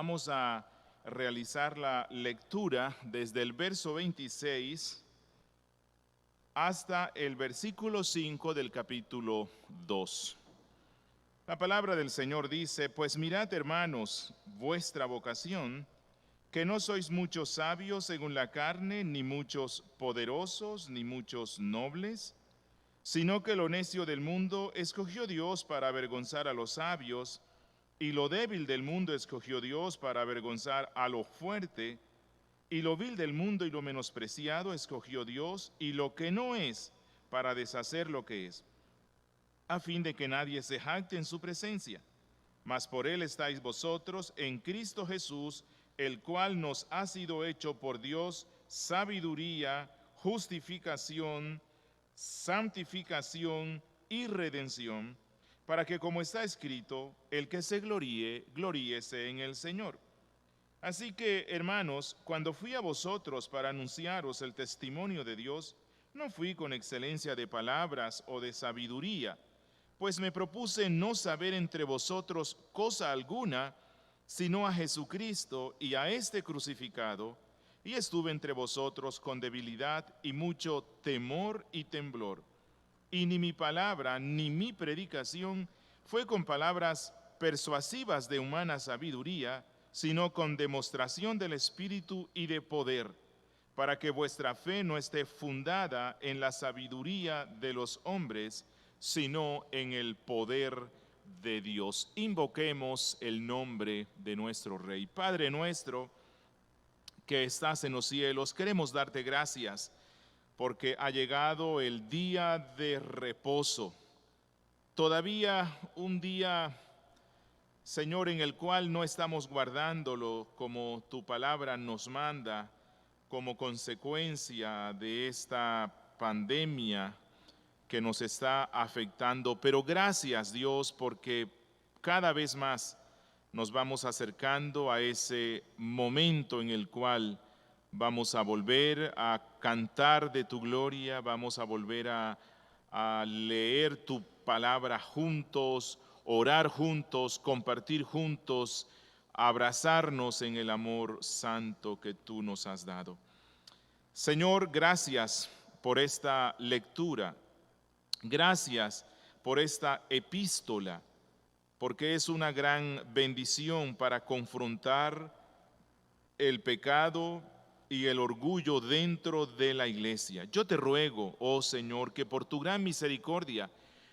Vamos a realizar la lectura desde el verso 26 hasta el versículo 5 del capítulo 2. La palabra del Señor dice: pues mirad, hermanos, vuestra vocación, que no sois muchos sabios según la carne, ni muchos poderosos, ni muchos nobles, sino que lo necio del mundo escogió Dios para avergonzar a los sabios, y lo débil del mundo escogió Dios para avergonzar a lo fuerte, y lo vil del mundo y lo menospreciado escogió Dios, y lo que no es, para deshacer lo que es, a fin de que nadie se jacte en su presencia. Mas por él estáis vosotros en Cristo Jesús, el cual nos ha sido hecho por Dios sabiduría, justificación, santificación y redención, para que, como está escrito, el que se gloríe, gloríese en el Señor. Así que, hermanos, cuando fui a vosotros para anunciaros el testimonio de Dios, no fui con excelencia de palabras o de sabiduría, pues me propuse no saber entre vosotros cosa alguna, sino a Jesucristo y a este crucificado, y estuve entre vosotros con debilidad y mucho temor y temblor. Y ni mi palabra ni mi predicación fue con palabras persuasivas de humana sabiduría, sino con demostración del Espíritu y de poder, para que vuestra fe no esté fundada en la sabiduría de los hombres, sino en el poder de Dios. Invoquemos el nombre de nuestro Rey. Padre nuestro que estás en los cielos, queremos darte gracias porque ha llegado el día de reposo. Todavía un día, Señor, en el cual no estamos guardándolo como tu palabra nos manda, como consecuencia de esta pandemia que nos está afectando. Pero gracias, Dios, porque cada vez más nos vamos acercando a ese momento en el cual vamos a volver a cantar de tu gloria, vamos a volver a leer tu palabra juntos, orar juntos, compartir juntos, abrazarnos en el amor santo que tú nos has dado. Señor, gracias por esta lectura, gracias por esta epístola, porque es una gran bendición para confrontar el pecado y el orgullo dentro de la iglesia. Yo te ruego, oh Señor, que por tu gran misericordia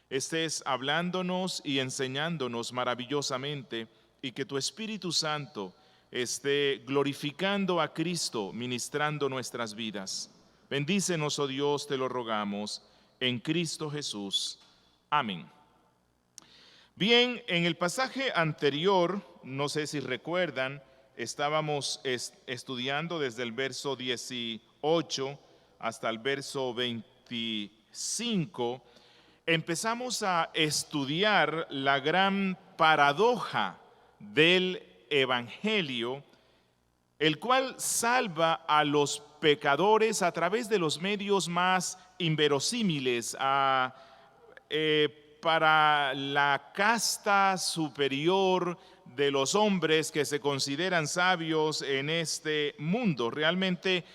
estés hablándonos y enseñándonos maravillosamente, y que tu Espíritu Santo esté glorificando a Cristo, ministrando nuestras vidas. Bendícenos, oh Dios, te lo rogamos, en Cristo Jesús. Amén. Bien, en el pasaje anterior, no sé si recuerdan, estábamos estudiando desde el verso 18 hasta el verso 25. Empezamos a estudiar la gran paradoja del Evangelio, el cual salva a los pecadores a través de los medios más inverosímiles, para la casta superior de los hombres que se consideran sabios en este mundo. Realmente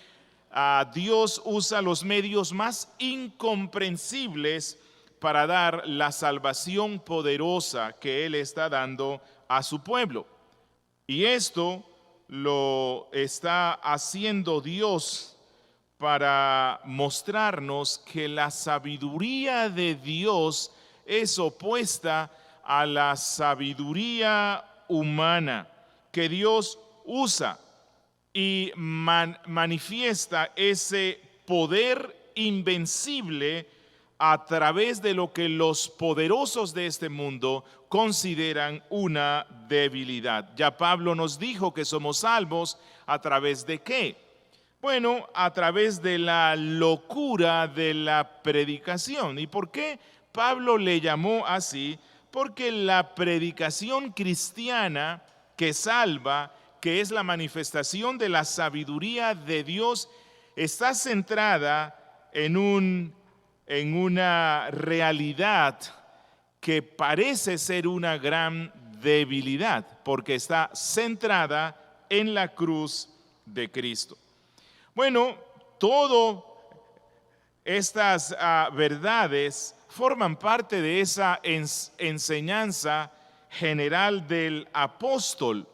Dios usa los medios más incomprensibles para dar la salvación poderosa que Él está dando a su pueblo. Y esto lo está haciendo Dios para mostrarnos que la sabiduría de Dios es opuesta a la sabiduría humana, que Dios usa y manifiesta ese poder invencible a través de lo que los poderosos de este mundo consideran una debilidad. Ya Pablo nos dijo que somos salvos ¿a través de qué? Bueno, a través de la locura de la predicación. ¿Y por qué Pablo le llamó así? Porque la predicación cristiana que salva, que es la manifestación de la sabiduría de Dios, está centrada en una realidad que parece ser una gran debilidad, porque está centrada en la cruz de Cristo. Bueno, todas estas verdades forman parte de esa enseñanza general del apóstol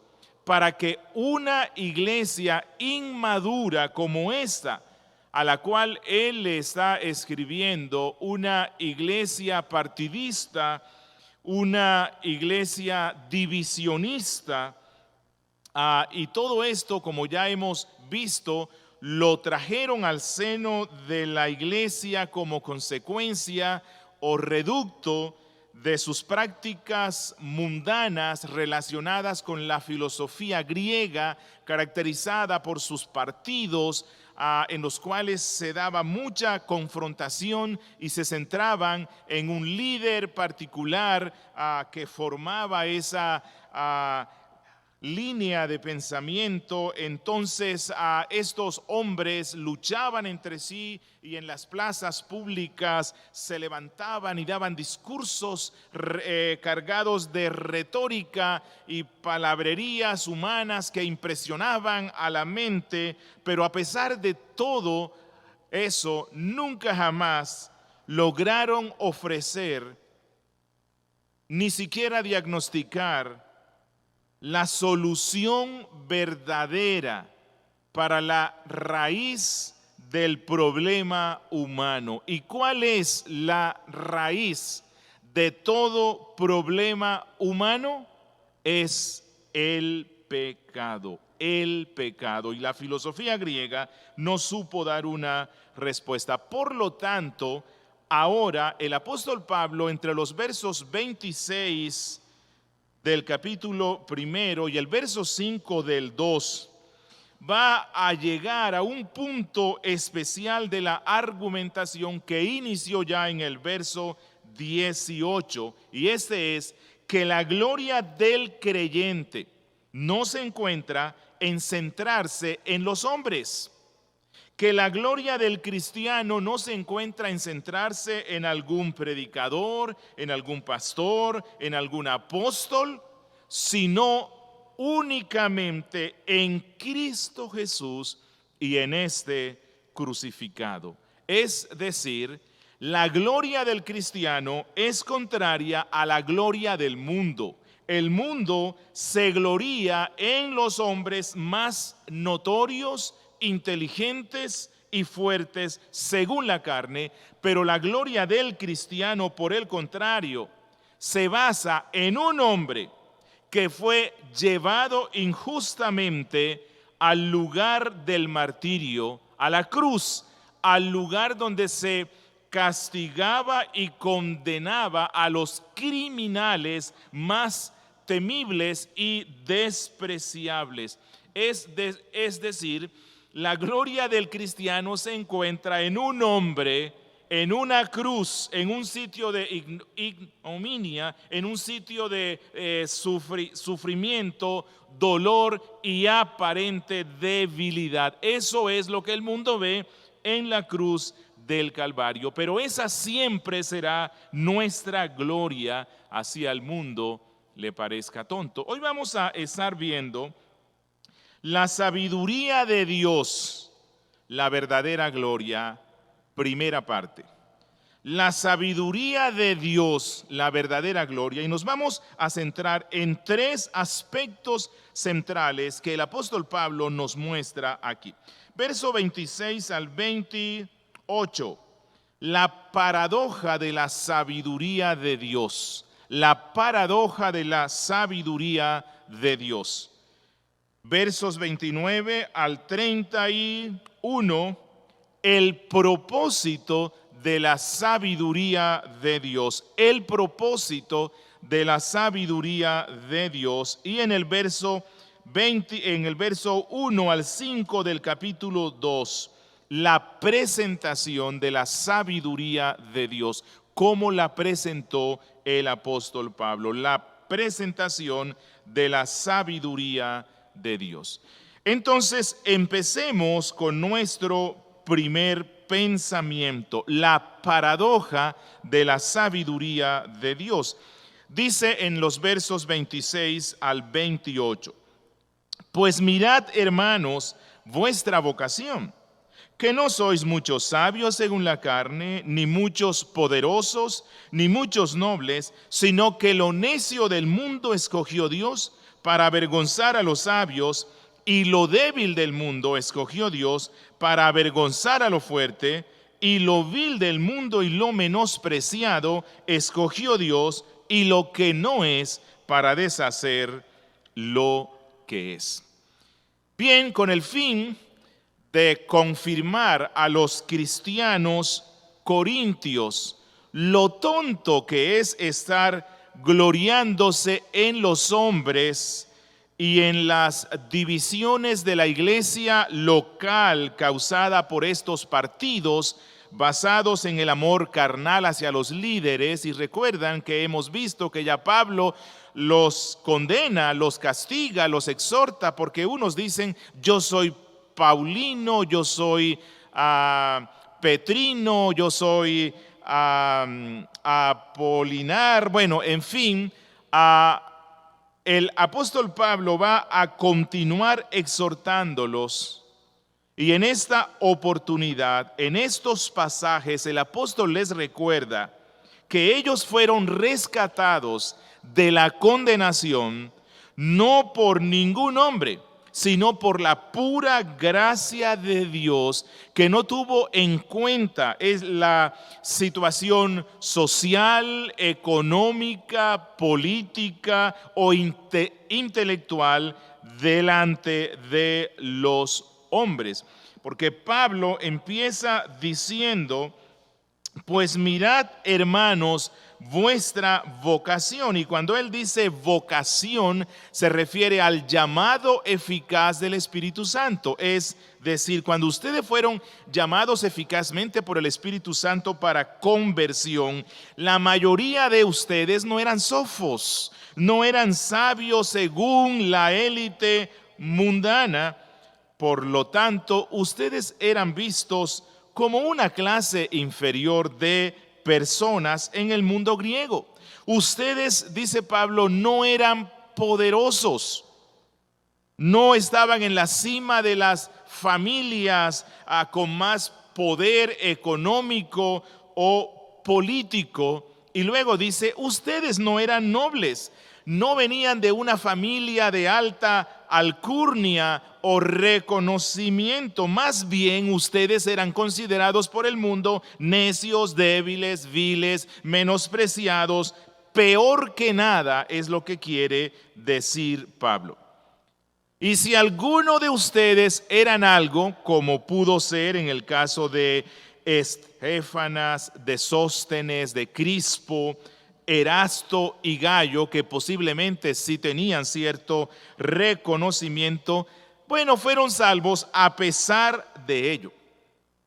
para que una iglesia inmadura como esta, a la cual él le está escribiendo, una iglesia partidista, una iglesia divisionista, y todo esto, como ya hemos visto, lo trajeron al seno de la iglesia como consecuencia o reducto de sus prácticas mundanas relacionadas con la filosofía griega, caracterizada por sus partidos, en los cuales se daba mucha confrontación y se centraban en un líder particular que formaba esa línea de pensamiento. Entonces estos hombres luchaban entre sí y en las plazas públicas se levantaban y daban discursos cargados de retórica y palabrerías humanas que impresionaban a la mente, pero a pesar de todo eso, nunca jamás lograron ofrecer, ni siquiera diagnosticar la solución verdadera para la raíz del problema humano. ¿Y cuál es la raíz de todo problema humano? Es el pecado. El pecado. Y la filosofía griega no supo dar una respuesta. Por lo tanto, ahora el apóstol Pablo, entre los versos 26 del capítulo 1 y el verso 5 del 2, va a llegar a un punto especial de la argumentación que inició ya en el verso 18, y este es que la gloria del creyente no se encuentra en centrarse en los hombres, que la gloria del cristiano no se encuentra en centrarse en algún predicador, en algún pastor, en algún apóstol, sino únicamente en Cristo Jesús y en este crucificado. Es decir, la gloria del cristiano es contraria a la gloria del mundo. El mundo se gloría en los hombres más notorios, inteligentes y fuertes según la carne, pero la gloria del cristiano, por el contrario, se basa en un hombre que fue llevado injustamente al lugar del martirio, a la cruz, al lugar donde se castigaba y condenaba a los criminales más temibles y despreciables. Es decir, la gloria del cristiano se encuentra en un hombre, en una cruz, en un sitio de ignominia, en un sitio de sufrimiento, dolor y aparente debilidad. Eso es lo que el mundo ve en la cruz del Calvario, pero esa siempre será nuestra gloria, así al mundo le parezca tonto. Hoy vamos a estar viendo la sabiduría de Dios, la verdadera gloria, primera parte. La sabiduría de Dios, la verdadera gloria, y nos vamos a centrar en tres aspectos centrales que el apóstol Pablo nos muestra aquí. Verso 26 al 28, la paradoja de la sabiduría de Dios, la paradoja de la sabiduría de Dios. Versos 29 al 31, el propósito de la sabiduría de Dios, el propósito de la sabiduría de Dios. Y en el verso 1 al 5 del capítulo 2, la presentación de la sabiduría de Dios, como la presentó el apóstol Pablo, la presentación de la sabiduría de Dios. Entonces, empecemos con nuestro primer pensamiento, la paradoja de la sabiduría de Dios. Dice en los versos 26 al 28, pues mirad, hermanos, vuestra vocación, que no sois muchos sabios según la carne, ni muchos poderosos, ni muchos nobles, sino que lo necio del mundo escogió Dios para avergonzar a los sabios, y lo débil del mundo escogió Dios para avergonzar a lo fuerte, y lo vil del mundo y lo menospreciado escogió Dios, y lo que no es, para deshacer lo que es. Bien, con el fin de confirmar a los cristianos corintios lo tonto que es estar gloriándose en los hombres y en las divisiones de la iglesia local causada por estos partidos basados en el amor carnal hacia los líderes. Y recuerdan que hemos visto que ya Pablo los condena, los castiga, los exhorta, porque unos dicen: yo soy Paulino, yo soy Petrino, yo soy Apolinar. Bueno, en fin, el apóstol Pablo va a continuar exhortándolos. Y en esta oportunidad, en estos pasajes, el apóstol les recuerda que ellos fueron rescatados de la condenación no por ningún hombre, sino por la pura gracia de Dios, que no tuvo en cuenta es la situación social, económica, política o intelectual delante de los hombres. Porque Pablo empieza diciendo: pues mirad, hermanos, vuestra vocación. Y cuando él dice vocación, se refiere al llamado eficaz del Espíritu Santo. Es decir, cuando ustedes fueron llamados eficazmente por el Espíritu Santo para conversión, la mayoría de ustedes no eran sofos, no eran sabios según la élite mundana. Por lo tanto, ustedes eran vistos como una clase inferior de personas en el mundo griego. Ustedes, dice Pablo, no eran poderosos, no estaban en la cima de las familias con más poder económico o político. Y luego dice: ustedes no eran nobles, no venían de una familia de alta alcurnia o reconocimiento. Más bien, ustedes eran considerados por el mundo necios, débiles, viles, menospreciados. Peor que nada es lo que quiere decir Pablo. Y si alguno de ustedes eran algo, como pudo ser en el caso de Estéfanas, de Sóstenes, de Crispo, Erasto y Gayo, que posiblemente sí tenían cierto reconocimiento, bueno, fueron salvos a pesar de ello.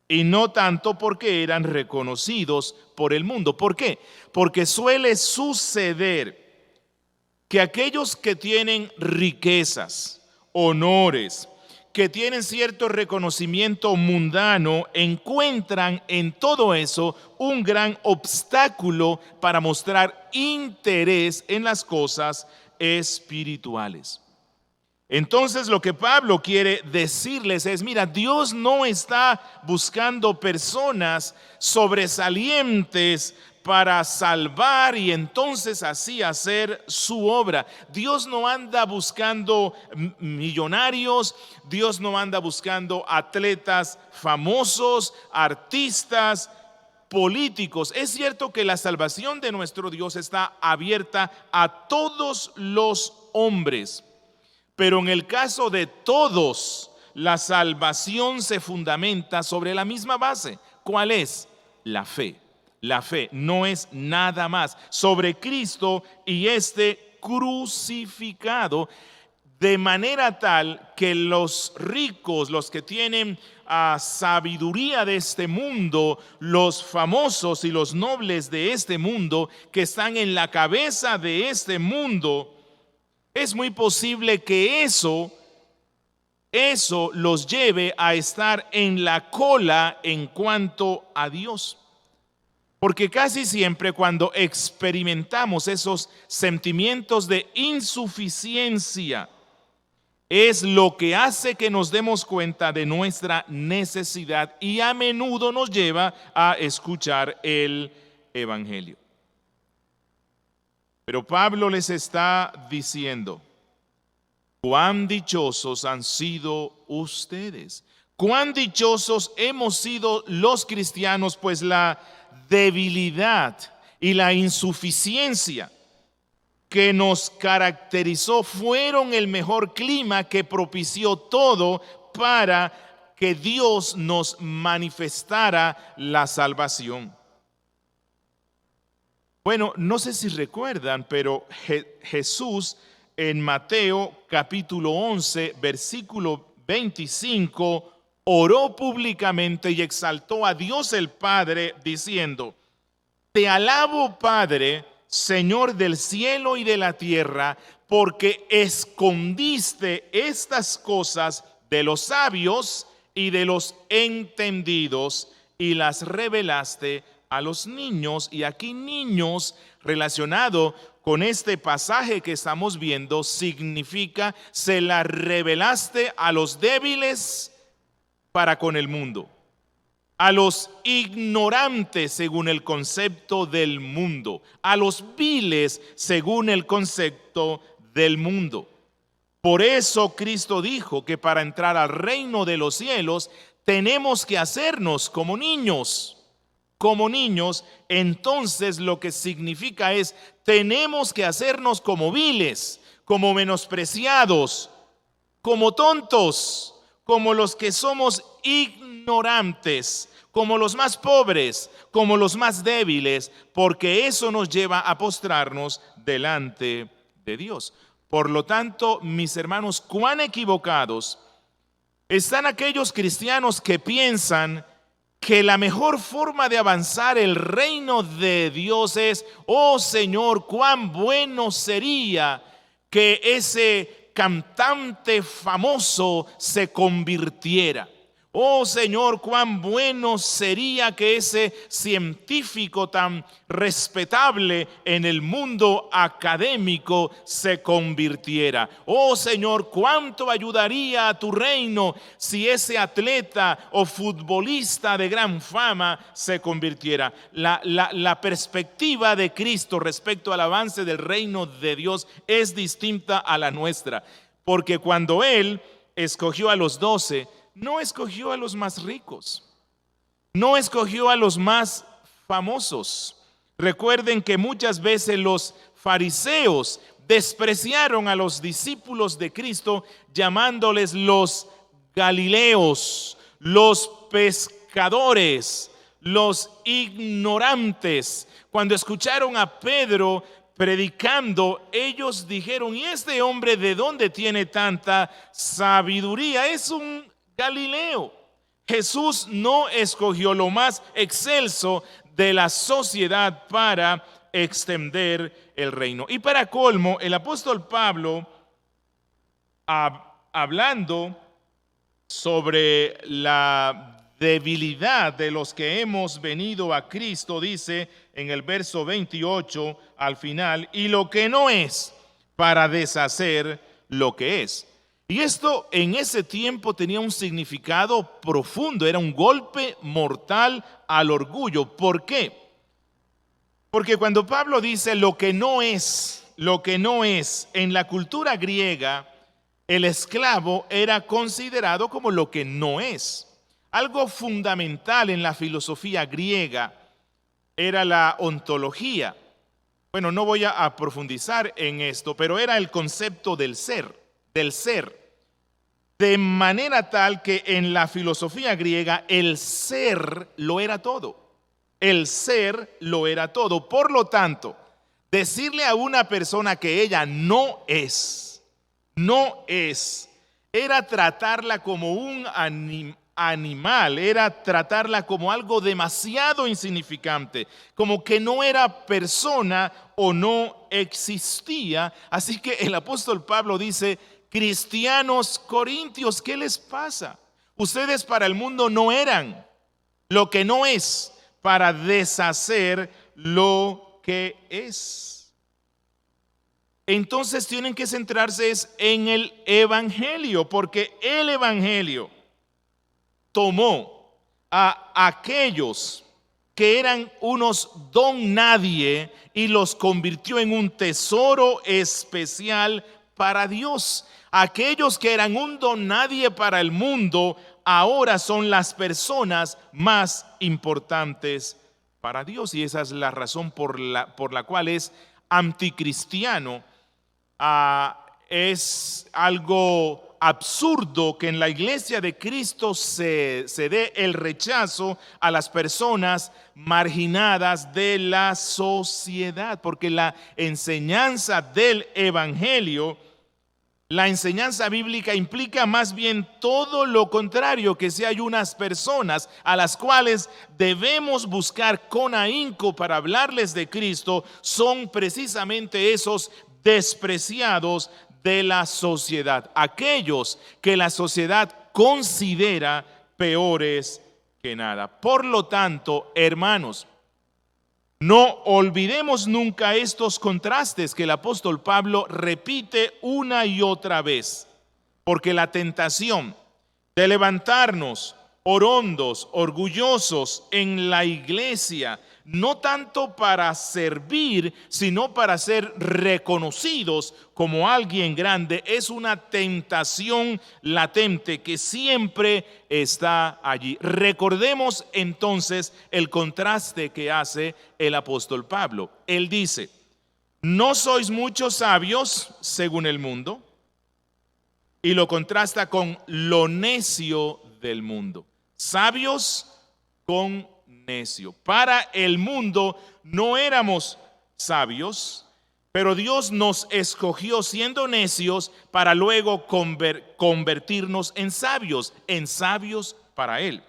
Y no tanto porque eran reconocidos por el mundo. ¿Por qué? Porque suele suceder que aquellos que tienen riquezas, honores, que tienen cierto reconocimiento mundano, encuentran en todo eso un gran obstáculo para mostrar interés en las cosas espirituales. Entonces, lo que Pablo quiere decirles es: mira, Dios no está buscando personas sobresalientes para salvar y entonces así hacer su obra. Dios no anda buscando millonarios, Dios no anda buscando atletas famosos, artistas, políticos. Es cierto que la salvación de nuestro Dios está abierta a todos los hombres, pero en el caso de todos, la salvación se fundamenta sobre la misma base. ¿Cuál es? La fe. La fe no es nada más sobre Cristo y este crucificado, de manera tal que los ricos, los que tienen sabiduría de este mundo, los famosos y los nobles de este mundo, que están en la cabeza de este mundo, es muy posible que eso los lleve a estar en la cola en cuanto a Dios. Porque casi siempre cuando experimentamos esos sentimientos de insuficiencia, es lo que hace que nos demos cuenta de nuestra necesidad y a menudo nos lleva a escuchar el Evangelio. Pero Pablo les está diciendo, cuán dichosos han sido ustedes, cuán dichosos hemos sido los cristianos, pues la debilidad y la insuficiencia que nos caracterizó fueron el mejor clima que propició todo para que Dios nos manifestara la salvación. Bueno, no sé si recuerdan, pero Jesús en Mateo capítulo 11, versículo 25, oró públicamente y exaltó a Dios el Padre diciendo, te alabo, Padre, Señor del cielo y de la tierra, porque escondiste estas cosas de los sabios y de los entendidos y las revelaste a los niños. Y aquí niños, relacionado con este pasaje que estamos viendo, significa se la revelaste a los débiles para con el mundo, a los ignorantes según el concepto del mundo, a los viles según el concepto del mundo. Por eso Cristo dijo que para entrar al reino de los cielos tenemos que hacernos como niños. Como niños, entonces lo que significa es tenemos que hacernos como viles, como menospreciados, como tontos, como los que somos ignorantes, como los más pobres, como los más débiles, porque eso nos lleva a postrarnos delante de Dios. Por lo tanto, mis hermanos, cuán equivocados están aquellos cristianos que piensan que la mejor forma de avanzar el reino de Dios es, oh Señor, cuán bueno sería que ese cantante famoso se convirtiera. Oh Señor, cuán bueno sería que ese científico tan respetable en el mundo académico se convirtiera. Oh Señor, cuánto ayudaría a tu reino si ese atleta o futbolista de gran fama se convirtiera. La perspectiva de Cristo respecto al avance del reino de Dios es distinta a la nuestra, porque cuando Él escogió a los 12, no escogió a los más ricos, no escogió a los más famosos. Recuerden que muchas veces los fariseos despreciaron a los discípulos de Cristo llamándoles los galileos, los pescadores, los ignorantes. Cuando escucharon a Pedro predicando, ellos dijeron, ¿y este hombre de dónde tiene tanta sabiduría? Es un Galileo. Jesús no escogió lo más excelso de la sociedad para extender el reino. Y para colmo, el apóstol Pablo, hablando sobre la debilidad de los que hemos venido a Cristo, dice en el verso 28 al final, y lo que no es para deshacer lo que es. Y esto en ese tiempo tenía un significado profundo, era un golpe mortal al orgullo. ¿Por qué? Porque cuando Pablo dice lo que no es, en la cultura griega, el esclavo era considerado como lo que no es. Algo fundamental en la filosofía griega era la ontología. Bueno, no voy a profundizar en esto, pero era el concepto del ser. De manera tal que en la filosofía griega el ser lo era todo. El ser lo era todo. Por lo tanto, decirle a una persona que ella no es, era tratarla como un animal, era tratarla como algo demasiado insignificante, como que no era persona o no existía. Así que el apóstol Pablo dice, cristianos corintios, ¿qué les pasa? Ustedes para el mundo no eran lo que no es, para deshacer lo que es. Entonces tienen que centrarse en el evangelio, porque el evangelio tomó a aquellos que eran unos don nadie y los convirtió en un tesoro especial para Dios. Aquellos que eran un don nadie para el mundo, ahora son las personas más importantes para Dios. Y esa es la razón por la cual es anticristiano. Es algo absurdo que en la iglesia de Cristo se dé el rechazo a las personas marginadas de la sociedad, porque la enseñanza del evangelio, la enseñanza bíblica, implica más bien todo lo contrario, que si hay unas personas a las cuales debemos buscar con ahínco para hablarles de Cristo, son precisamente esos despreciados de la sociedad, aquellos que la sociedad considera peores que nada. Por lo tanto, hermanos, no olvidemos nunca estos contrastes que el apóstol Pablo repite una y otra vez, porque la tentación de levantarnos orondos, orgullosos en la iglesia, no tanto para servir, sino para ser reconocidos como alguien grande, es una tentación latente que siempre está allí. Recordemos entonces el contraste que hace el apóstol Pablo. Él dice: no sois muchos sabios según el mundo, y lo contrasta con lo necio del mundo. Sabios con necio. Para el mundo no éramos sabios, pero Dios nos escogió siendo necios para luego convertirnos en sabios para Él.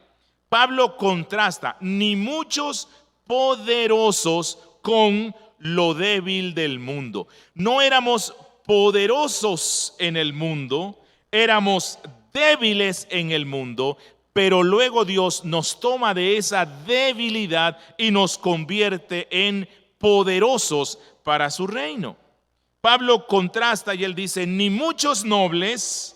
Pablo contrasta ni muchos poderosos con lo débil del mundo. No éramos poderosos en el mundo, éramos débiles en el mundo, pero luego Dios nos toma de esa debilidad y nos convierte en poderosos para su reino. Pablo contrasta y él dice: ni muchos nobles,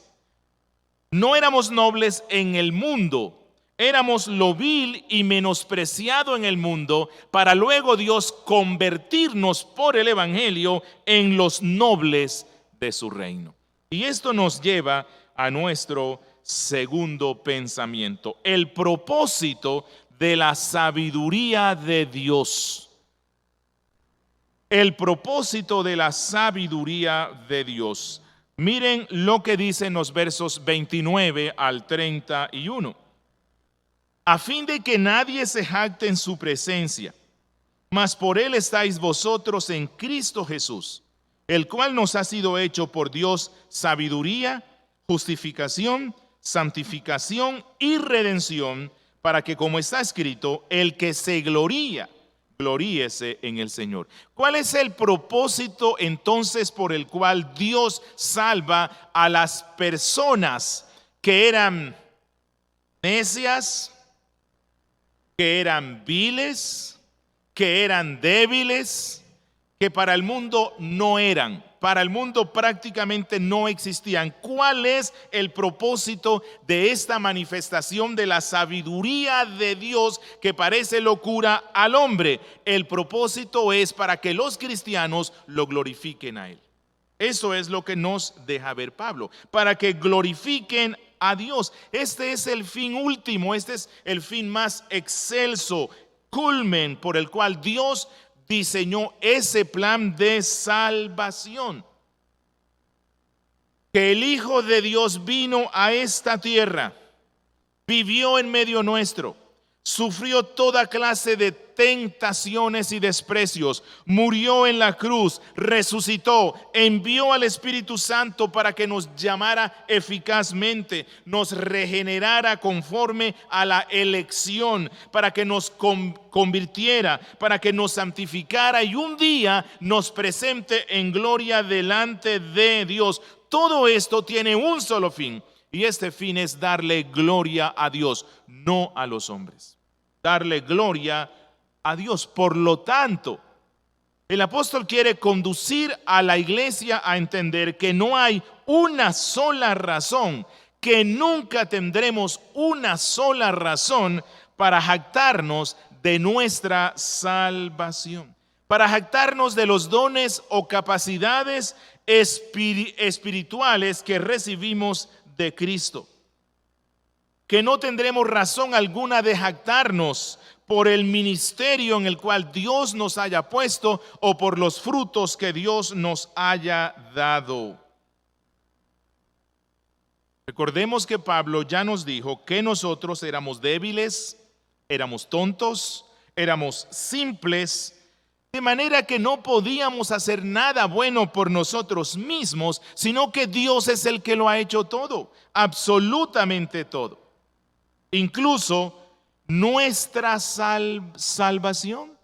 no éramos nobles en el mundo, éramos lo vil y menospreciado en el mundo, para luego Dios convertirnos por el evangelio en los nobles de su reino. Y esto nos lleva a nuestro segundo pensamiento: el propósito de la sabiduría de Dios. El propósito de la sabiduría de Dios. Miren lo que dice en los versos 29 al 31. A fin de que nadie se jacte en su presencia, mas por él estáis vosotros en Cristo Jesús, el cual nos ha sido hecho por Dios sabiduría, justificación, santificación y redención, para que, como está escrito, el que se gloría, gloríese en el Señor. ¿Cuál es el propósito entonces por el cual Dios salva a las personas que eran necias, que eran viles, que eran débiles, que para el mundo no eran, para el mundo prácticamente no existían? ¿Cuál es el propósito de esta manifestación de la sabiduría de Dios que parece locura al hombre? El propósito es para que los cristianos lo glorifiquen a Él. Eso es lo que nos deja ver Pablo, para que glorifiquen a Dios. Este es el fin último, este es el fin más excelso, culmen, por el cual Dios diseñó ese plan de salvación. Que el Hijo de Dios vino a esta tierra, vivió en medio nuestro, sufrió toda clase de tentaciones y desprecios, murió en la cruz, resucitó, envió al Espíritu Santo para que nos llamara eficazmente, nos regenerara conforme a la elección, para que nos convirtiera, para que nos santificara y un día nos presente en gloria delante de Dios. Todo esto tiene un solo fin, y este fin es darle gloria a Dios, no a los hombres. Darle gloria a Dios. Por lo tanto, el apóstol quiere conducir a la iglesia a entender que no hay una sola razón, que nunca tendremos una sola razón para jactarnos de nuestra salvación, para jactarnos de los dones o capacidades espirituales que recibimos de Cristo. Que no tendremos razón alguna de jactarnos por el ministerio en el cual Dios nos haya puesto o por los frutos que Dios nos haya dado. Recordemos que Pablo ya nos dijo que nosotros éramos débiles, éramos tontos, éramos simples, de manera que no podíamos hacer nada bueno por nosotros mismos, sino que Dios es el que lo ha hecho todo, absolutamente todo. Incluso nuestra salvación.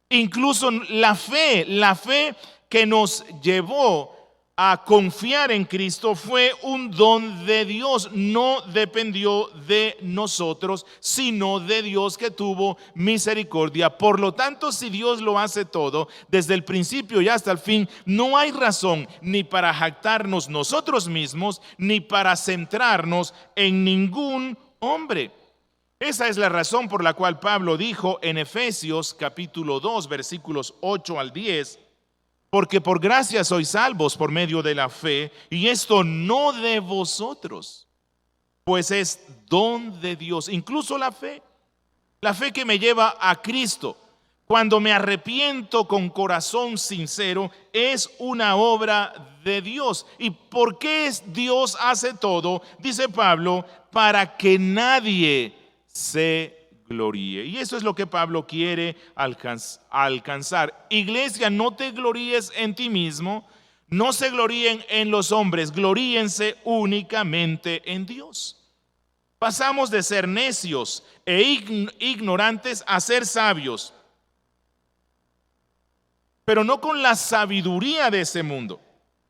Incluso la fe que nos llevó a confiar en Cristo fue un don de Dios, no dependió de nosotros, sino de Dios que tuvo misericordia. Por lo tanto, si Dios lo hace todo, desde el principio y hasta el fin, no hay razón ni para jactarnos nosotros mismos, ni para centrarnos en ningún hombre. Esa es la razón por la cual Pablo dijo en Efesios capítulo 2, versículos 8 al 10, porque por gracia sois salvos por medio de la fe, y esto no de vosotros, pues es don de Dios. Incluso la fe que me lleva a Cristo, cuando me arrepiento con corazón sincero, es una obra de Dios. ¿Y por qué Dios hace todo? Dice Pablo, para que nadie se gloríe. Y eso es lo que Pablo quiere alcanzar. Iglesia, no te gloríes en ti mismo, no se gloríen en los hombres, gloríense únicamente en Dios. Pasamos de ser necios e ignorantes a ser sabios, pero no con la sabiduría de ese mundo,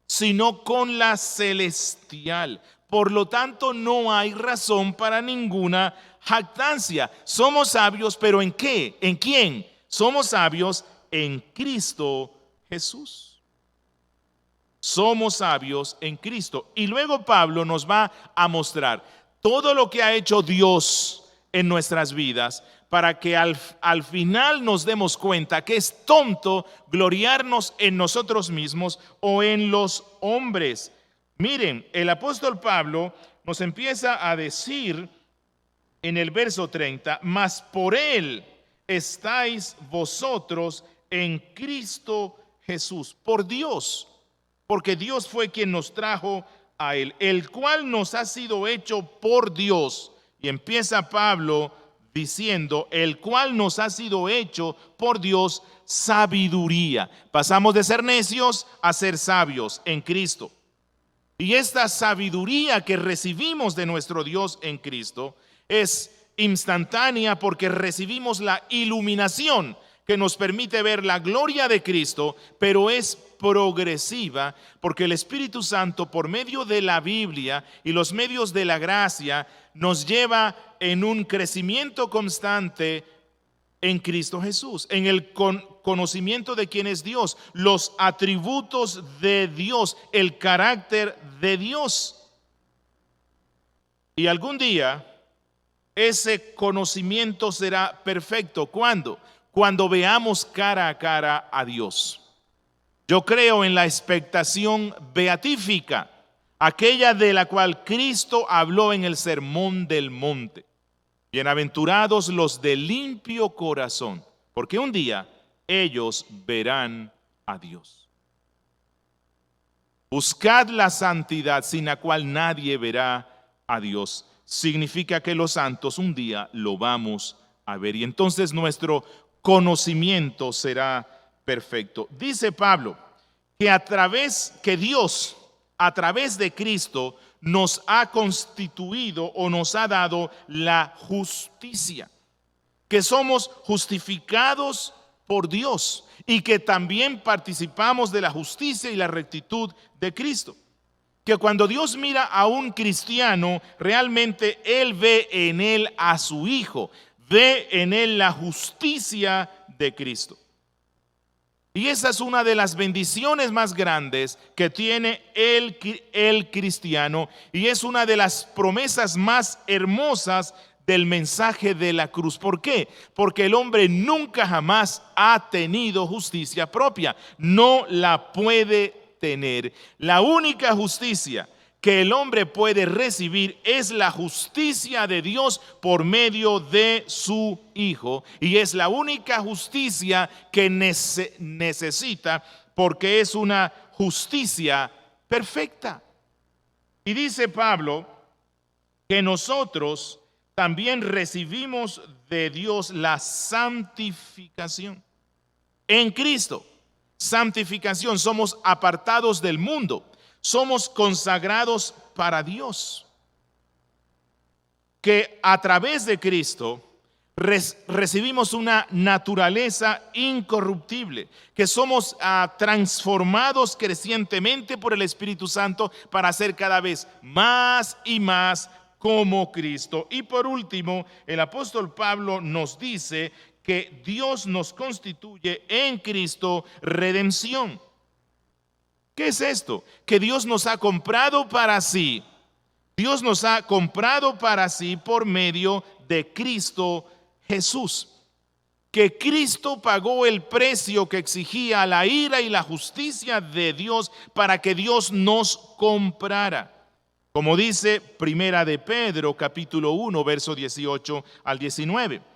sino con la celestial. Por lo tanto, no hay razón para ninguna jactancia. Somos sabios, pero ¿en qué? ¿En quién? Somos sabios en Cristo Jesús. Somos sabios en Cristo. Y luego Pablo nos va a mostrar todo lo que ha hecho Dios en nuestras vidas para que al final nos demos cuenta que es tonto gloriarnos en nosotros mismos o en los hombres. Miren, el apóstol Pablo nos empieza a decir en el verso 30, mas por él estáis vosotros en Cristo Jesús, por Dios, porque Dios fue quien nos trajo a él, el cual nos ha sido hecho por Dios. Y empieza Pablo diciendo, el cual nos ha sido hecho por Dios sabiduría. Pasamos de ser necios a ser sabios en Cristo. Y esta sabiduría que recibimos de nuestro Dios en Cristo es instantánea porque recibimos la iluminación que nos permite ver la gloria de Cristo, pero es progresiva porque el Espíritu Santo, por medio de la Biblia y los medios de la gracia, nos lleva en un crecimiento constante en Cristo Jesús, en el conocimiento de quién es Dios, los atributos de Dios, el carácter de Dios. Y algún día ese conocimiento será perfecto. ¿Cuándo? Cuando veamos cara a cara a Dios. Yo creo en la expectación beatífica, aquella de la cual Cristo habló en el Sermón del Monte. Bienaventurados los de limpio corazón, porque un día ellos verán a Dios. Buscad la santidad sin la cual nadie verá a Dios. Significa que los santos un día lo vamos a ver y entonces nuestro conocimiento será perfecto. Dice Pablo que Dios a través de Cristo nos ha constituido o nos ha dado la justicia, que somos justificados por Dios y que también participamos de la justicia y la rectitud de Cristo. Que cuando Dios mira a un cristiano, realmente Él ve en él a su Hijo, ve en él la justicia de Cristo. Y esa es una de las bendiciones más grandes que tiene el cristiano, y es una de las promesas más hermosas del mensaje de la cruz. ¿Por qué? Porque el hombre nunca jamás ha tenido justicia propia, no la puede tener. La única justicia que el hombre puede recibir es la justicia de Dios por medio de su Hijo, y es la única justicia que necesita, porque es una justicia perfecta. Y dice Pablo que nosotros también recibimos de Dios la santificación en Cristo. Santificación, somos apartados del mundo. Somos consagrados para Dios, que a través de Cristo recibimos una naturaleza incorruptible, que somos transformados crecientemente por el Espíritu Santo para ser cada vez más y más como Cristo. Y por último, el apóstol Pablo nos dice que Dios nos constituye en Cristo redención. ¿Qué es esto? Que Dios nos ha comprado para sí. Dios nos ha comprado para sí por medio de Cristo Jesús. Que Cristo pagó el precio que exigía la ira y la justicia de Dios para que Dios nos comprara. Como dice Primera de Pedro, capítulo 1, verso 18 al 19.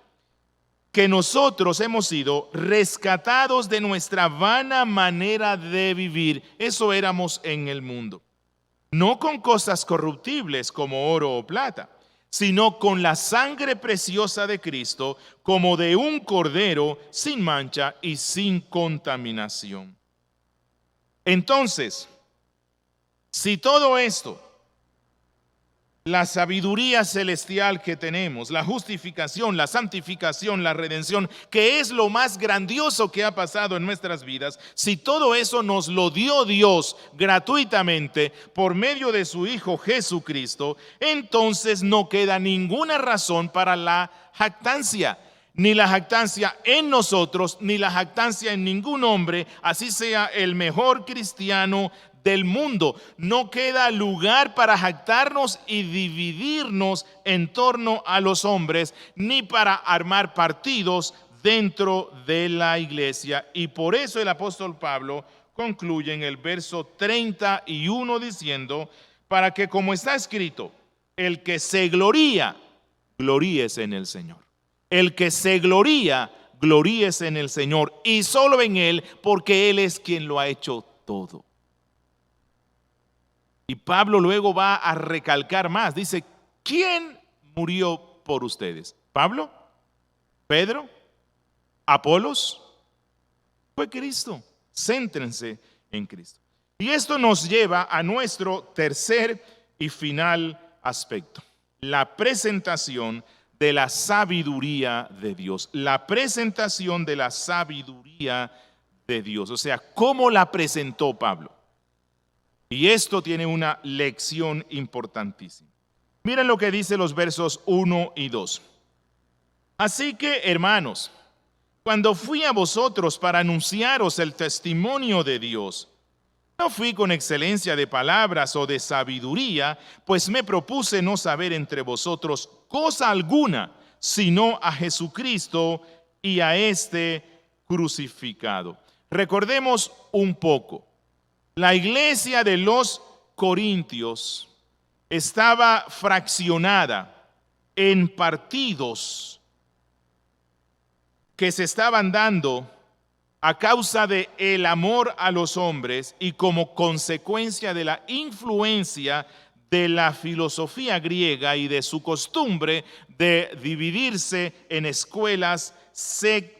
Que nosotros hemos sido rescatados de nuestra vana manera de vivir. Eso éramos en el mundo. No con cosas corruptibles como oro o plata, sino con la sangre preciosa de Cristo, como de un cordero sin mancha y sin contaminación. Entonces, si todo esto, la sabiduría celestial que tenemos, la justificación, la santificación, la redención, que es lo más grandioso que ha pasado en nuestras vidas, si todo eso nos lo dio Dios gratuitamente por medio de su Hijo Jesucristo, entonces no queda ninguna razón para la jactancia. Ni la jactancia en nosotros, ni la jactancia en ningún hombre, así sea el mejor cristiano del mundo. No queda lugar para jactarnos y dividirnos en torno a los hombres, ni para armar partidos dentro de la iglesia. Y por eso el apóstol Pablo concluye en el verso 31 diciendo, para que como está escrito, el que se gloría, gloríese en el Señor. El que se gloría, gloríese en el Señor, y solo en Él, porque Él es quien lo ha hecho todo. Y Pablo luego va a recalcar más. Dice, ¿quién murió por ustedes? ¿Pablo? ¿Pedro? ¿Apolos? Fue Cristo. Céntrense en Cristo. Y esto nos lleva a nuestro tercer y final aspecto. La presentación de la sabiduría de Dios. La presentación de la sabiduría de Dios. O sea, ¿cómo la presentó Pablo? Y esto tiene una lección importantísima. Miren lo que dice los versos 1 y 2. Así que, hermanos, cuando fui a vosotros para anunciaros el testimonio de Dios, no fui con excelencia de palabras o de sabiduría, pues me propuse no saber entre vosotros cosa alguna, sino a Jesucristo y a este crucificado. Recordemos un poco. La iglesia de los Corintios estaba fraccionada en partidos que se estaban dando a causa de el amor a los hombres y como consecuencia de la influencia de la filosofía griega y de su costumbre de dividirse en escuelas seculares.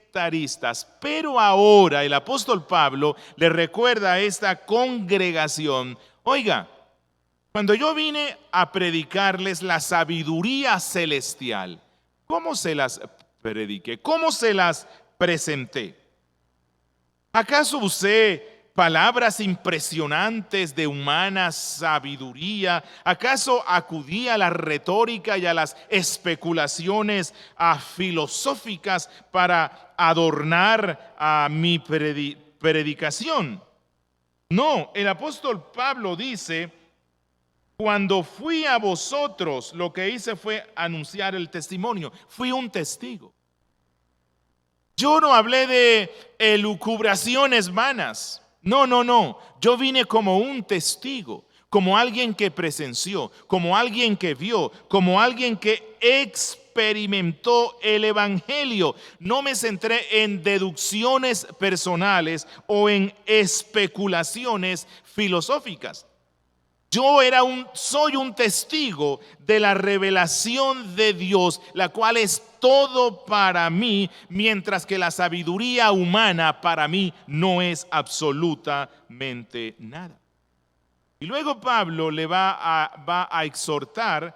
Pero ahora el apóstol Pablo le recuerda a esta congregación, oiga, cuando yo vine a predicarles la sabiduría celestial, ¿cómo se las prediqué? ¿Cómo se las presenté? ¿Acaso usé palabras impresionantes de humana sabiduría? ¿Acaso acudía a la retórica y a las especulaciones filosóficas para adornar a mi predicación? No, el apóstol Pablo dice: cuando fui a vosotros, lo que hice fue anunciar el testimonio. Fui un testigo. Yo no hablé de elucubraciones vanas. No. Yo vine como un testigo, como alguien que presenció, como alguien que vio, como alguien que experimentó el evangelio. No me centré en deducciones personales o en especulaciones filosóficas. Soy un testigo de la revelación de Dios, la cual es todo para mí, mientras que la sabiduría humana para mí no es absolutamente nada. Y luego Pablo le va a exhortar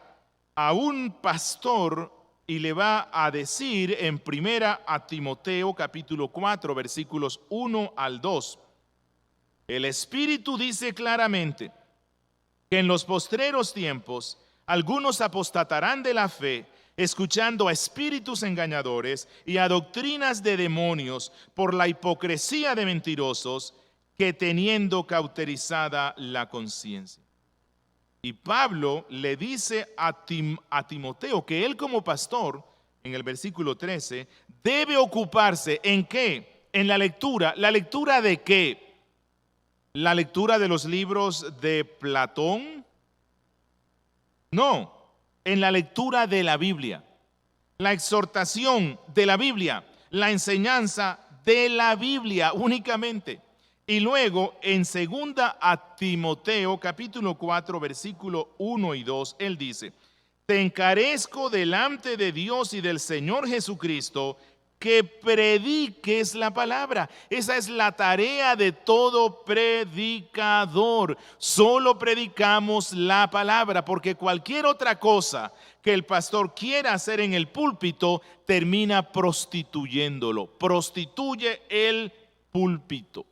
a un pastor y le va a decir en primera a Timoteo capítulo 4 versículos 1 al 2. El Espíritu dice claramente que en los postreros tiempos algunos apostatarán de la fe, escuchando a espíritus engañadores y a doctrinas de demonios por la hipocresía de mentirosos, que teniendo cauterizada la conciencia. Y Pablo le dice a Timoteo que él como pastor, en el versículo 13, debe ocuparse ¿en qué? En la lectura. ¿La lectura de qué? ¿La lectura de los libros de Platón? No, en la lectura de la Biblia, la exhortación de la Biblia, la enseñanza de la Biblia únicamente. Y luego en segunda a Timoteo capítulo 4 versículo 1 y 2, él dice: te encarezco delante de Dios y del Señor Jesucristo, que prediques la palabra. Esa es la tarea de todo predicador. Solo predicamos la palabra, porque cualquier otra cosa que el pastor quiera hacer en el púlpito termina prostituyéndolo. Prostituye el púlpito.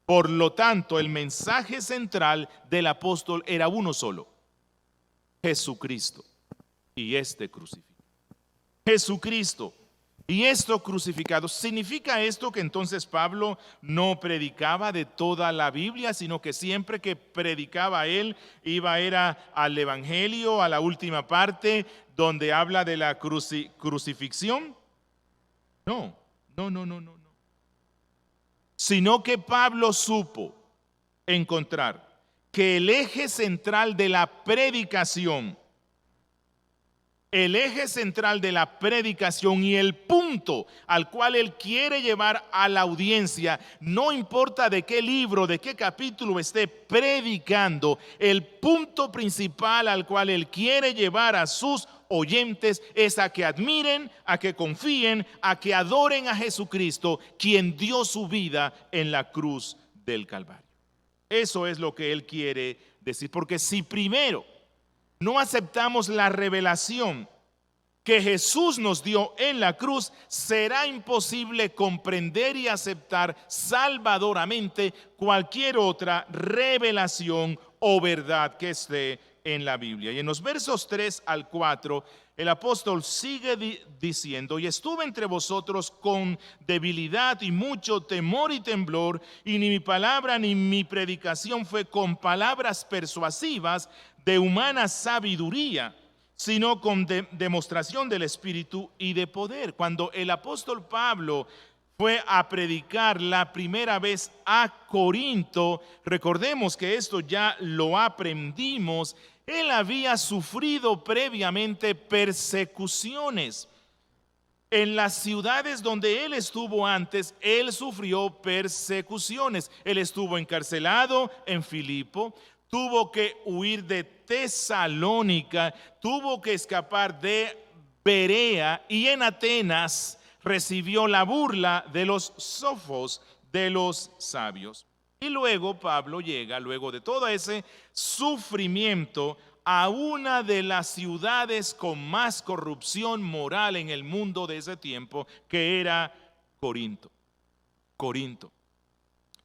Por lo tanto, el mensaje central del apóstol era uno solo: Jesucristo y este crucificado. Jesucristo y esto crucificado. ¿Significa esto que entonces Pablo no predicaba de toda la Biblia, sino que siempre que predicaba él era al Evangelio, a la última parte donde habla de la crucifixión? No. Sino que Pablo supo encontrar que el eje central de la predicación y el punto al cual él quiere llevar a la audiencia, no importa de qué libro, de qué capítulo esté predicando, el punto principal al cual él quiere llevar a sus oyentes es a que admiren, a que confíen, a que adoren a Jesucristo, quien dio su vida en la cruz del Calvario. Eso es lo que él quiere decir, porque si primero no aceptamos la revelación que Jesús nos dio en la cruz, será imposible comprender y aceptar salvadoramente cualquier otra revelación o verdad que esté en la Biblia. Y en los versos 3 al 4, el apóstol sigue diciendo: y estuve entre vosotros con debilidad y mucho temor y temblor, y ni mi palabra ni mi predicación fue con palabras persuasivas de humana sabiduría, sino con demostración del Espíritu y de poder. Cuando el apóstol Pablo fue a predicar la primera vez a Corinto, recordemos que esto ya lo aprendimos, él había sufrido previamente persecuciones. En las ciudades donde él estuvo antes, él sufrió persecuciones. Él estuvo encarcelado en Filipo, tuvo que huir de Tesalónica, tuvo que escapar de Berea, y en Atenas recibió la burla de los sofos, de los sabios. Y luego Pablo llega, luego de todo ese sufrimiento, a una de las ciudades con más corrupción moral en el mundo de ese tiempo, que era Corinto.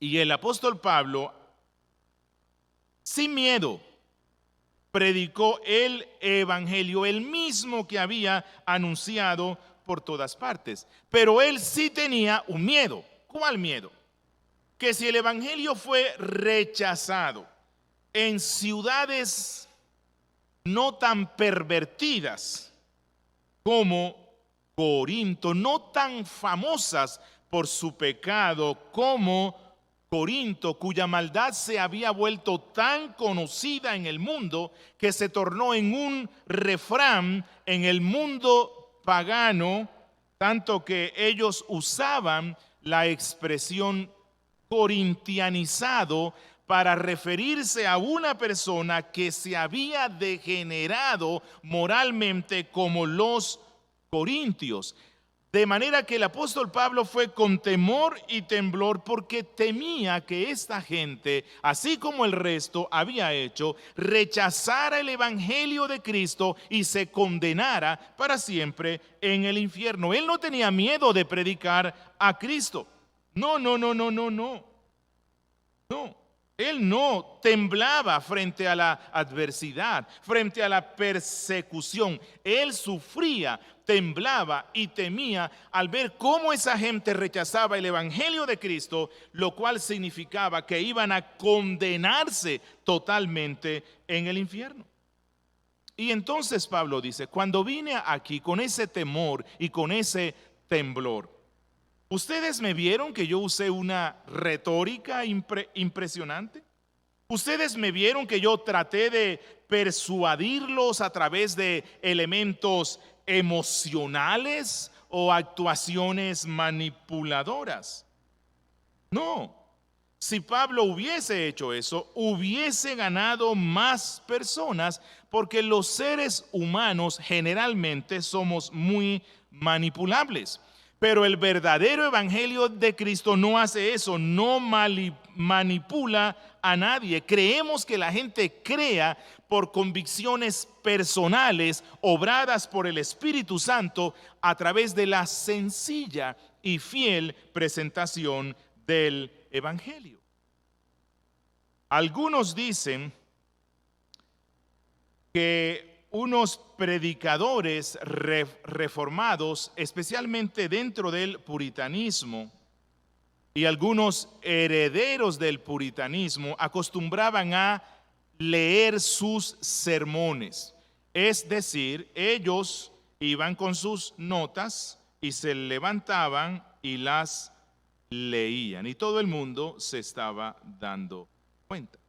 Y el apóstol Pablo, sin miedo, predicó el evangelio, el mismo que había anunciado por todas partes. Pero él sí tenía un miedo. ¿Cuál miedo? Que si el evangelio fue rechazado en ciudades no tan pervertidas como Corinto, no tan famosas por su pecado como Corinto, cuya maldad se había vuelto tan conocida en el mundo que se tornó en un refrán en el mundo pagano, tanto que ellos usaban la expresión corintianizado para referirse a una persona que se había degenerado moralmente como los corintios. De manera que el apóstol Pablo fue con temor y temblor porque temía que esta gente, así como el resto había hecho, rechazara el evangelio de Cristo y se condenara para siempre en el infierno. Él no tenía miedo de predicar a Cristo. No. Él no temblaba frente a la adversidad, frente a la persecución. Él sufría, temblaba y temía al ver cómo esa gente rechazaba el evangelio de Cristo, lo cual significaba que iban a condenarse totalmente en el infierno. Y entonces Pablo dice, cuando vine aquí con ese temor y con ese temblor, ¿ustedes me vieron que yo usé una retórica impresionante? ¿Ustedes me vieron que yo traté de persuadirlos a través de elementos emocionales o actuaciones manipuladoras? No. Si Pablo hubiese hecho eso, hubiese ganado más personas, porque los seres humanos generalmente somos muy manipulables. Pero el verdadero evangelio de Cristo no hace eso, no manipula a nadie. Creemos que la gente crea por convicciones personales obradas por el Espíritu Santo a través de la sencilla y fiel presentación del evangelio. Algunos dicen que unos predicadores reformados, especialmente dentro del puritanismo, y algunos herederos del puritanismo acostumbraban a leer sus sermones. Es decir, ellos iban con sus notas y se levantaban y las leían. Y todo el mundo se estaba dando cuenta.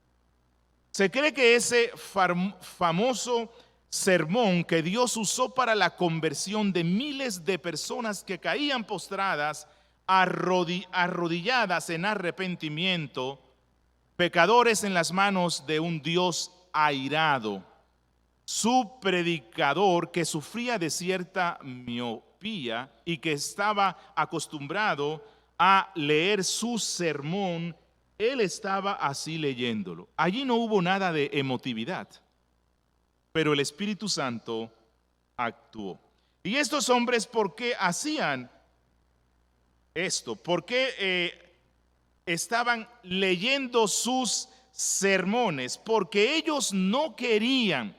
Se cree que ese famoso sermón que Dios usó para la conversión de miles de personas que caían postradas, arrodilladas en arrepentimiento, pecadores en las manos de un Dios airado. Su predicador, que sufría de cierta miopía y que estaba acostumbrado a leer su sermón, él estaba así leyéndolo. Allí no hubo nada de emotividad, pero el Espíritu Santo actuó. Y estos hombres, ¿por qué hacían esto? ¿Por qué estaban leyendo sus sermones? Porque ellos no querían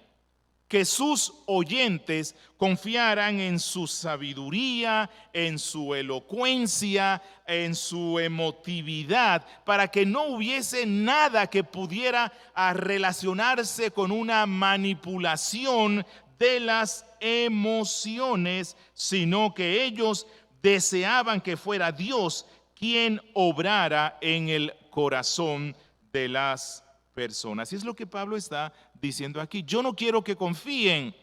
que sus oyentes confiaran en su sabiduría, en su elocuencia, en su emotividad, para que no hubiese nada que pudiera relacionarse con una manipulación de las emociones, sino que ellos deseaban que fuera Dios quien obrara en el corazón de las personas. Y es lo que Pablo está diciendo aquí. Yo no quiero que confíen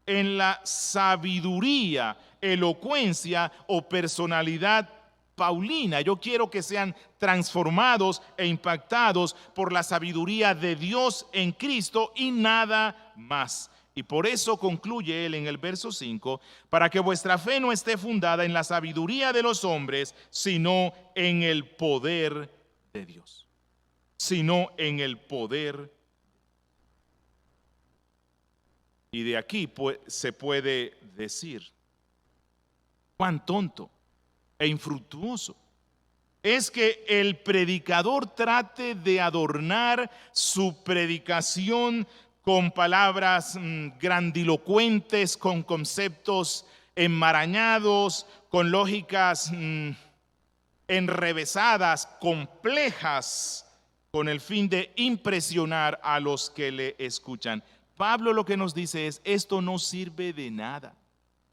en la sabiduría, elocuencia o personalidad paulina. Yo quiero que sean transformados e impactados por la sabiduría de Dios en Cristo y nada más. Y por eso concluye él en el verso 5, para que vuestra fe no esté fundada en la sabiduría de los hombres, sino en el poder de Dios. Sino en el poder. Y de aquí se puede decir, cuán tonto e infructuoso es que el predicador trate de adornar su predicación con palabras grandilocuentes, con conceptos enmarañados, con lógicas enrevesadas, complejas, con el fin de impresionar a los que le escuchan. Pablo lo que nos dice es, esto no sirve de nada.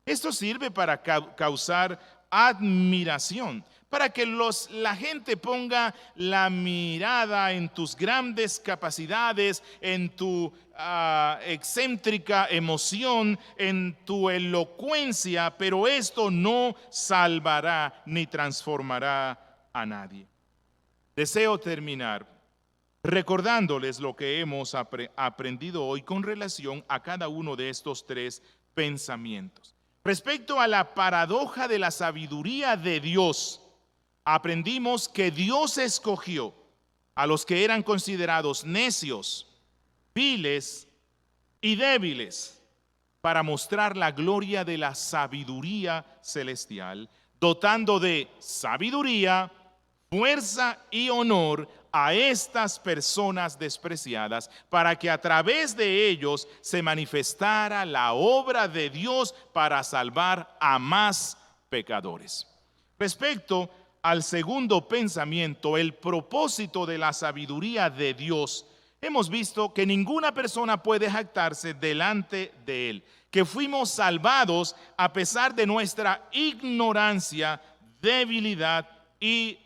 Esto sirve para causar admiración, para que la gente ponga la mirada en tus grandes capacidades, en tu excéntrica emoción, en tu elocuencia, pero esto no salvará ni transformará a nadie. Deseo terminar recordándoles lo que hemos aprendido hoy con relación a cada uno de estos tres pensamientos. Respecto a la paradoja de la sabiduría de Dios, aprendimos que Dios escogió a los que eran considerados necios, viles y débiles para mostrar la gloria de la sabiduría celestial, dotando de sabiduría, fuerza y honor a estas personas despreciadas, para que a través de ellos se manifestara la obra de Dios para salvar a más pecadores. Respecto al segundo pensamiento, el propósito de la sabiduría de Dios, hemos visto que ninguna persona puede jactarse delante de Él, que fuimos salvados a pesar de nuestra ignorancia, debilidad y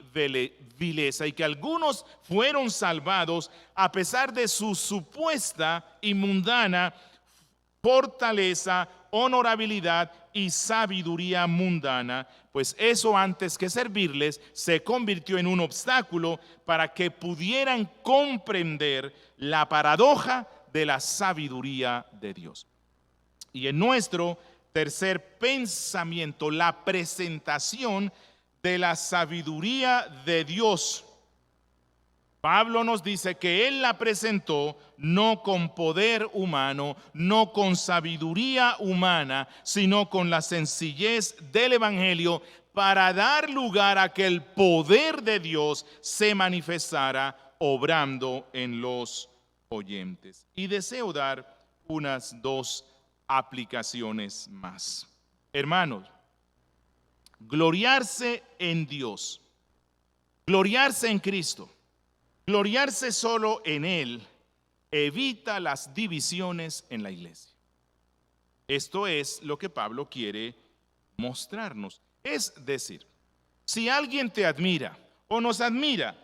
vileza, y que algunos fueron salvados a pesar de su supuesta y mundana fortaleza, honorabilidad y sabiduría mundana, pues eso antes que servirles se convirtió en un obstáculo para que pudieran comprender la paradoja de la sabiduría de Dios. Y en nuestro tercer pensamiento, la presentación de la sabiduría de Dios. Pablo nos dice que Él la presentó no con poder humano, no con sabiduría humana, sino con la sencillez del Evangelio, para dar lugar a que el poder de Dios se manifestara obrando en los oyentes. Y deseo dar unas dos aplicaciones más. Hermanos, gloriarse en Dios, gloriarse en Cristo, gloriarse solo en Él, evita las divisiones en la iglesia. Esto es lo que Pablo quiere mostrarnos. Es decir, si alguien te admira o nos admira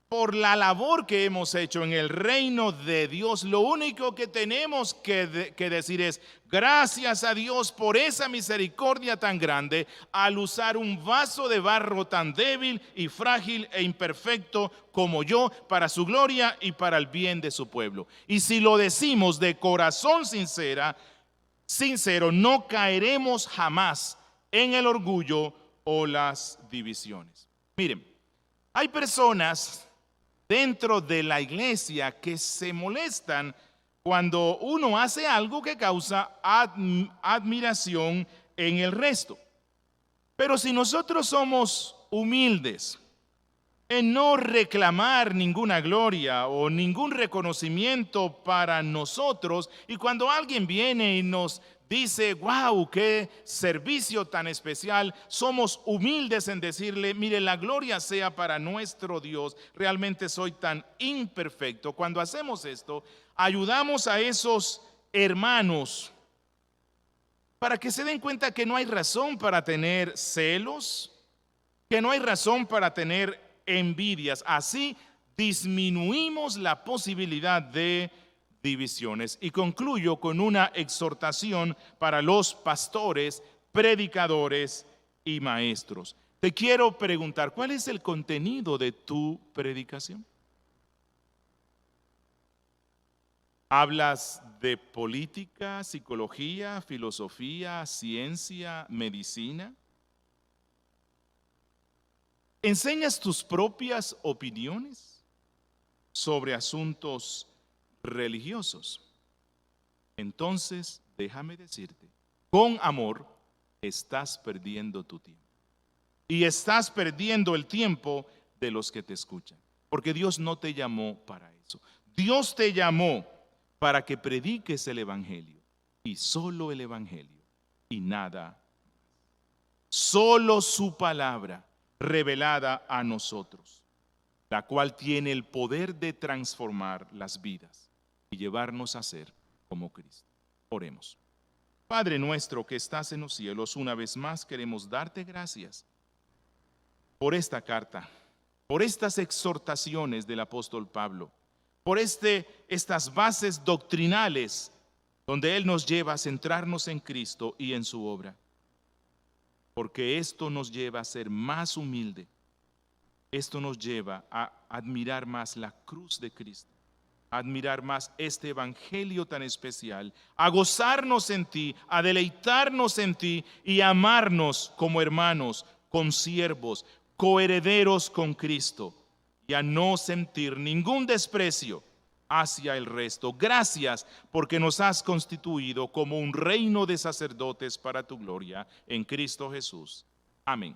por la labor que hemos hecho en el reino de Dios, lo único que tenemos que decir es gracias a Dios por esa misericordia tan grande al usar un vaso de barro tan débil y frágil e imperfecto como yo para su gloria y para el bien de su pueblo. Y si lo decimos de corazón sincero, no caeremos jamás en el orgullo o las divisiones. Miren, hay personas dentro de la iglesia que se molestan cuando uno hace algo que causa admiración en el resto. Pero si nosotros somos humildes en no reclamar ninguna gloria o ningún reconocimiento para nosotros, y cuando alguien viene y nos dice, wow, qué servicio tan especial, somos humildes en decirle, mire, la gloria sea para nuestro Dios, realmente soy tan imperfecto. Cuando hacemos esto, ayudamos a esos hermanos para que se den cuenta que no hay razón para tener celos, que no hay razón para tener envidias. Así disminuimos la posibilidad de divisiones. Y concluyo con una exhortación para los pastores, predicadores y maestros. Te quiero preguntar, ¿cuál es el contenido de tu predicación? ¿Hablas de política, psicología, filosofía, ciencia, medicina? ¿Enseñas tus propias opiniones sobre asuntos religiosos? Entonces, déjame decirte, con amor estás perdiendo tu tiempo. Y estás perdiendo el tiempo de los que te escuchan. Porque Dios no te llamó para eso. Dios te llamó para que prediques el Evangelio, y solo el Evangelio, y nada. Solo su palabra revelada a nosotros, la cual tiene el poder de transformar las vidas y llevarnos a ser como Cristo. Oremos. Padre nuestro que estás en los cielos, una vez más queremos darte gracias por esta carta, por estas exhortaciones del apóstol Pablo, por estas bases doctrinales donde Él nos lleva a centrarnos en Cristo y en su obra. Porque esto nos lleva a ser más humilde. Esto nos lleva a admirar más la cruz de Cristo, a admirar más este evangelio tan especial, a gozarnos en ti, a deleitarnos en ti y a amarnos como hermanos, consiervos, coherederos con Cristo, y a no sentir ningún desprecio hacia el resto. Gracias porque nos has constituido como un reino de sacerdotes para tu gloria en Cristo Jesús. Amén.